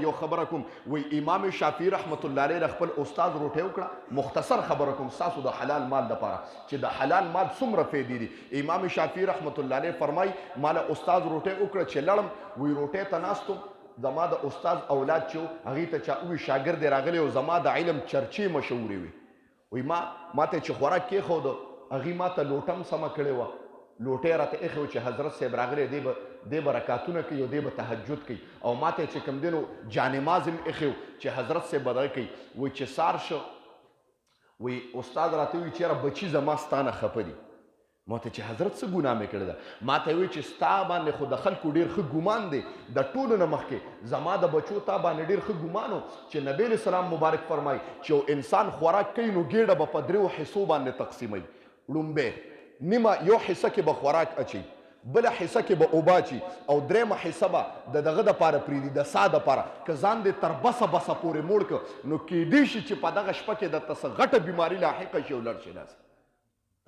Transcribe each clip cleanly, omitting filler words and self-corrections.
یو خبره کوم وی امام شافعي رحمت الله علیه خپل استاد روټۍ وکړه مختصر خبره کوم ستاسو د حلال مال دپاره چې د حلال مال څومره فایدې دي امام شافعي رحمت الله علیه فرمایي ماله استاد روټۍ وکړه چې لړم وی روټۍ ته ناستم زما د استاد اولاد چې هغې ته چا ووي شاګرد یې راغلی او زما د علم چرچې مشهورې وي وی ما ته چې خوراک کېښوده هغې ما ته لوټه هم سمه کړې وه لوټۍ راته ایښې وه چې حضرت صاحب راغلی دی به رکاتونه کوي او دی به تهجد کوي او ما ته چې کوم دی نو جانماز هم ایښی و چې حضرت صاحب به دغه کوي وایي چې سار شو وایي استاد راته وایي چې یاره بچي زما ستا نه خفه دي ما ته چې حضرت څه ګناه مې کړې ده ما ته وایي چې ستا باندې خو د خلکو ډېر ښه ګمان دی د ټولو نه مخکې زما د بچو تا باندې ډېر ښه ګمان و چې نبی علیه السلام مبارک فرمایي چې یو انسان خوراک کوي نو ګېډه به په دریو حصو باندې تقسیموي لومبی نیمه یو حصه کې به خوراک اچي بله حصه کې به اوبه اچي او درېیمه حصه به د دغه دپاره پرېږدي د ساه دپاره که ځان دې تر بسه بسه پورې موړ کړه نو کیدی شي چې په دغه شپه کې درته څه غټه بیماري لاحقه شي او لړ شي داسې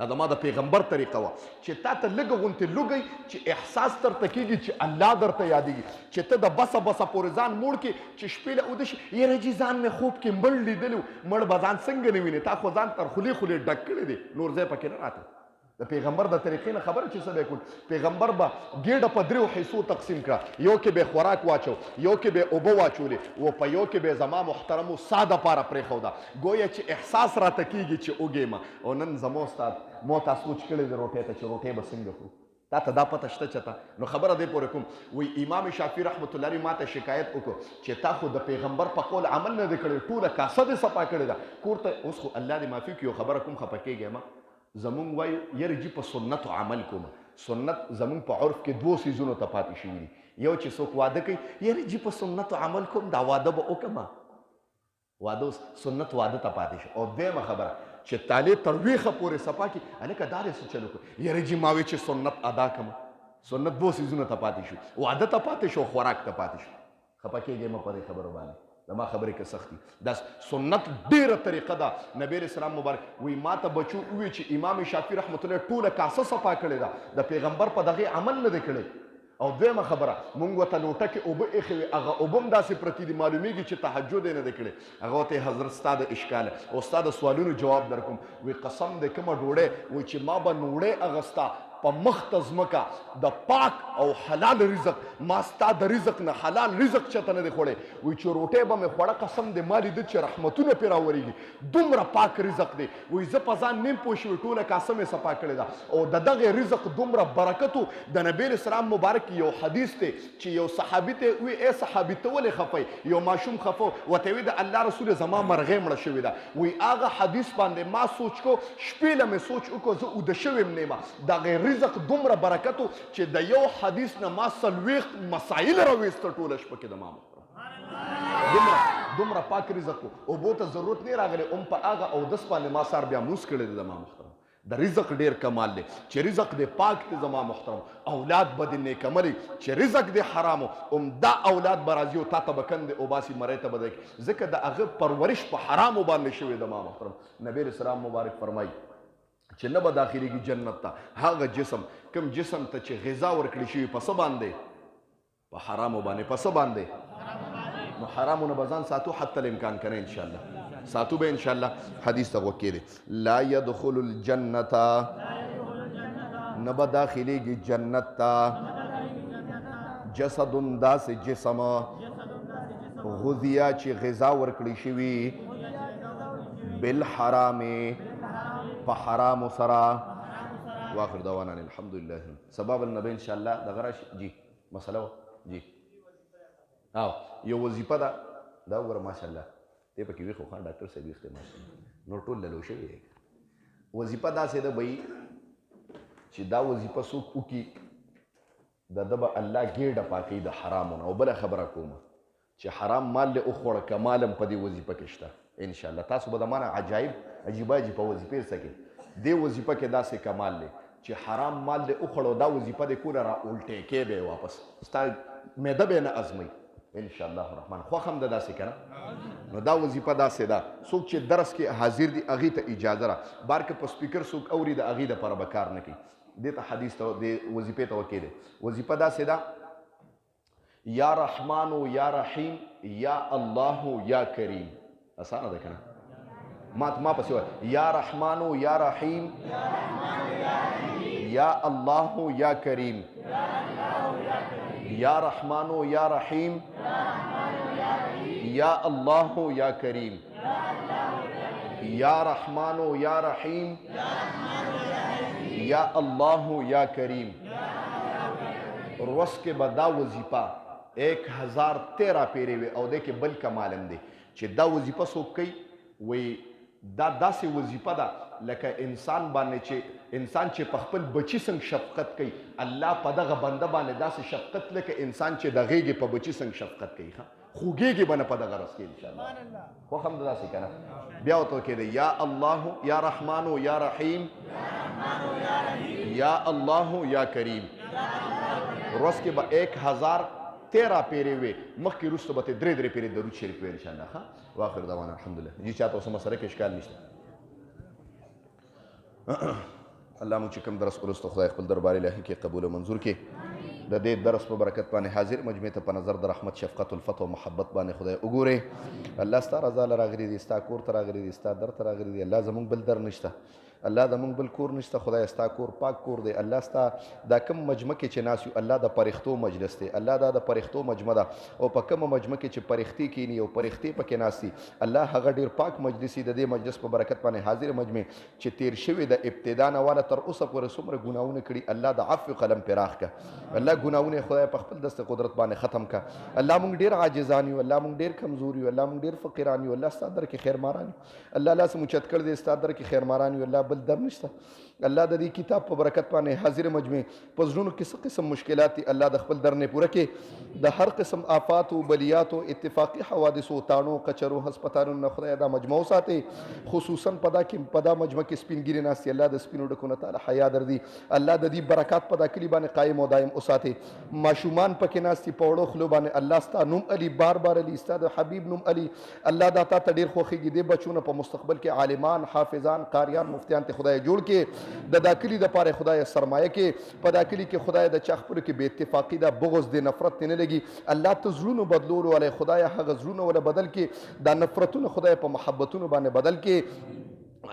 دا زما د پیغمبر طریقه وه چې تا ته لږه غوندې لوږئ چې احساس درته کېږي چې الله درته یادېږي چې ته د بسه بسه پورې ځان موړ کړې چې شپې له اوده شي یاره جي ځان مې خوب کې مړ لیدلی مړ به ځان څنګه نه وینې تا خو ځان تر خولې خولې ډک کړی دی نور ځای پکې نه راته د پیغمبر د طریقې نه خبره چې څه به یې کول پیغمبر به ګېډه په دریو حصو تقسیم کړه یو کې به یې خوراک واچو یو کې به یې اوبه واچولې و په یو کې به یې زما محترمو ساه دپاره پرېښوده گویا چې احساس راته کېږي چې اوږې او نن زما استاد ما تا سوچ کړی دی روټۍ ته چې روټۍ به څنګه کړو تا ته دا پته شته چېرته نو خبره دې پورې کوم وایي امام شافعي رحمت الله علیه ما ته شکایت وکړو چې تا خو د پیغمبر په قول عمل نه دی کړی ټوله کاسه دې صفا کړې ده کور ته اوس خو الله دې معافي کړي یو خبره کوم خفه کېږې ما زمونږ وایو یاره جي په سنتو عمل کوم سنت زمونږ په عرف کې دوو څیزونو ته پاتې شوي دي یو چې څوک واده کوي یاره جي په سنتو عمل کوم دا واده به وکړم واده اوس سنت واده ته پاتې شو او دویمه خبره چې طالب تر ویښه پورې صفا کړي هلکه دا دې څه چل وکړو یاره جي ما وی چې سنت ادا کړم سنت دوو څیزونو ته پاتې شو واده ته پاتې شو خوراک ته پاتې شو خفه کېږې مه په دې خبرو باندې زما خبرې که سخت دي دا سنت ډېره طریقه ده نبی علیه السلام مبارک وایي ما ته بچو ووایي چې امام شافعي رحمت الله ټوله کاسه صفا کړې ده د پیغمبر په دغې عمل نه دی کړی او دویمه خبره مونږ ورته لوټه کې اوبه ایښې وې هغه اوبه هم داسې پرتې دي معلومیږي چې تهجد یې نه دی کړی هغه ورته حضرت ستا د اشکاله او ستا د سوالونو جواب در کوم وی قسم دی کومه ډوډۍ وایي چې ما به نوړۍ اغستا په مخ ته ځمکه د پاک او حلال رزق ما ستا د رزق نه حلال رزق چېرته نه دی خوړی وایي چې روټۍ به مې خوړه قسم دی ما لیده چې رحمتونه پرې راورېږي دومره پاک رزق دی وایي زه په ځان نیم پوه شوې ټوله کاسه مې صفا کړې ده او د دغې رزق دومره برکت و د نبي علیه السلام مبارک یو حدیث دی چې یو صحابي ته وایي ای صحابي ته ولې خفئ یو ماشوم خفه ورته وایي د الله رسول زما مرغۍ مړه شوې ده وایي هغه حدیث باندې ما سوچ کو شپې له مې سوچ وکړو زه اوده شوې م نیمه دغې رزق دومره برکت و چې د یو حدیث نه ما څلوېښت مسایل راویسته ټوله شپه کې د ما محترم دومره پاک رزق و اوبو ته ضرورت نه راغلی هم په هغه اودس باندې ما سار بیا مونځ کړی دی د ما محترم د رزق ډېر کمال دی چې رزق دی پاک دی زما محترم اولاد به دې نیکمري چې رزق دی حرامو عمده اولاد به راځي او تا ته به کندې اوباسي مرۍ ته به دی ځکه د هغه پرورش په حرامو باندې شوی د ما محترم نبي علیه السلام مبارک فرمایي چې نه به داخلېږي جنت ته هغه جسم کوم جسم ته چې غذا ورکړل شوي په څه باندې په حرامو باندې په څه باندې نو حرامو نه به ځان ساتو حتی الامکان که نه انشاءالله ساتو به انشاءالله حدیث ته غوږ کېدی لا يدخل الجنت نه به داخلېږي جنت ته جسد داسې جسم غذیه چې غذا ورکړی شوي بالحرامې په حرامو سره واخر دعوانا الحمدلله سبب النبی انشاءالله دغه راشي جی مسله جی او یو وظیفه ده دا وګوره ماشاءالله دی پکې ویښ خو ډاکټر صاحب ویښ دی ماشاءالله نور ټول للو شوي دی وظیفه داسې ده بهی چې دا وظیفه څوک وکړي د ده به الله ګېډه پاکوي د حرامو نه او بله خبره کومه چې حرام مال دې وخوړه که مال هم په دې وظیفه کې شته انشاءالله تاسو به د مانه عجایب عجیبه عجیبه وظیفې زده کړئ دې وظیفه کې داسې کمال دی چې حرام مال دې وخوړو دا وظیفه دې کوله را الټې کې به واپس ستا معده به نه ازموي انشاءالله الرحمن خوښ هم ده داسې که نه نو دا وظیفه داسې ده څوک چې درس کې حاضر دي هغې ته اجازه ده بار که په سپیکر څوک اوري د هغې دپاره به کار نه کوي دې ته حدیث ته دې وظیفې ته وکې دی وظیفه داسې ده یا رحمانو یا رحیم یا اللہو یا کریم. آسانه ده کنه؟ ما پسې وایه یا رحمانو یا رحیم یا اللہو یا کریم یا رحمانو یا رحیم یا اللہو یا کریم یا رحمانو یا رحیم یا اللہو یا کریم. روز کې به دا وظیفه 1013 پیرې وي. او دې کې بل کمال هم دی چې دا وظیفه څوک کوي وایي دا داسې وظیفه ده لکه انسان باندې چې انسان چې په خپل بچي څنګه شفقت کوي الله په دغه بنده باندې داسې شفقت لکه انسان چې د غېږې په بچي څنګه شفقت کوي خوږېږي به نه په دغه رس کې انشاءالله. خوښ هم داسې که نه بیا ورته کېده یا الله یا رحمانو یا رحیم یا الله یا کریم. روز کې به 1013 پیرې وي. مخکې وروسته به ته 3 پیرې درود شریف وي انشاءالله. ښه واخر دعوانا الحمدلله. جی چاته اوس مسله کې اشکال نشته. الله مونږ چې کوم درس ولوسته خدای خپل دربار الهي کې قبول او منظور کړي. د دې درس په برکت باندې حاضر مجمع ته په نظر د رحمت شفقت الفت او محبت باندې خدای وګوري. الله ستا رضا له راغلي دي، ستا کور ته راغلي دي، ستا در ته راغلي دي. الله زمونږ بل در نشته، الله د مونږ بل کور نشته. خدای ستا کور پاک کور دی. الله ستا دا کوم مجمع کې چې ناس یو الله د پرښتو مجلس دی. الله دا د پرښتو مجمع ده او په کومه مجمع کې چې پرښتې کینی او پرښتې پکې ناستي الله هغه ډیر پاک مجلس دی. د دې مجلس په برکت باندې حاضر مجمع چې تیر شوی د ابتدا نه والا تر اوسه پورې څومره ګناهونه کړي الله د عفو قلم پراخ کا. الله ګناهونه خدای په خپل دست قدرت باندې ختم کا. الله مونږ ډیر عاجزان یو، الله مونږ ډیر کمزور یو، الله مونږ ډیر فقیران یو. الله ستا در کې خیر ماران یو. الله لاس مو چت کړ دې ستا در کې خیر ماران یو. الله بل در نشته. الله د دې کتاب په برکت باندې حاضر مجمع په زړونو کې څه قسم مشکلات دي الله د خپل در نه پوره کړي. د هر قسم آفات او بلیات او اتفاقی حوادث او تانو کچرو هسپتالونو نه خدای دا مجمع وساتي. خصوصا پدا مجمع کې سپینګری ناستي الله د سپینو ډکونه تعالی حیا در دي. الله د دې برکات پدا کلی باندې قائم او دائم وساتي. ماشومان پکې ناستي په وړو خلو باندې الله ستا نوم علي بار علی ستا د حبیب نوم علي الله دا تا ته ډیر خوښیږي. دې بچونه په مستقبل کې عالمان حافظان قاریان مفتیان ته خدای جوړ کې. د دا کلی د پاره خدای سرمایه کې په دا کلی کې خدای د چا خپلو کې بې اتفاقي ده، بغض د نفرت نه لګي. الله ته زړونو بدلولو ولی خدای هغه زړونه ولا بدل کې دا نفرتونه خدای په محبتونو باندې بدل کې.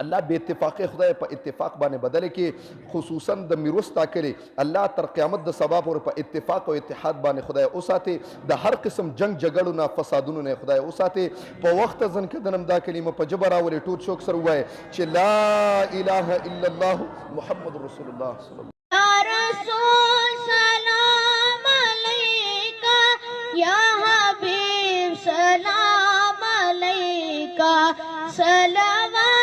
الله بے اتفاقی خدای په اتفاق باندې بدل کې. خصوصا د میروس تاکلی الله تر قیامت د سبا پورې په اتفاق او اتحاد باندې خدای اوساتي. د هر قسم جنگ جګړو نه فسادونو نه خدای اوساتي. په وخت ځن کدنم دا کلمه په جبر راولې ټول شوک سره وای چې لا اله الا الله محمد رسول الله صلی الله یا رسول سلام علیکا یا حبیب سلام علیکا صلوات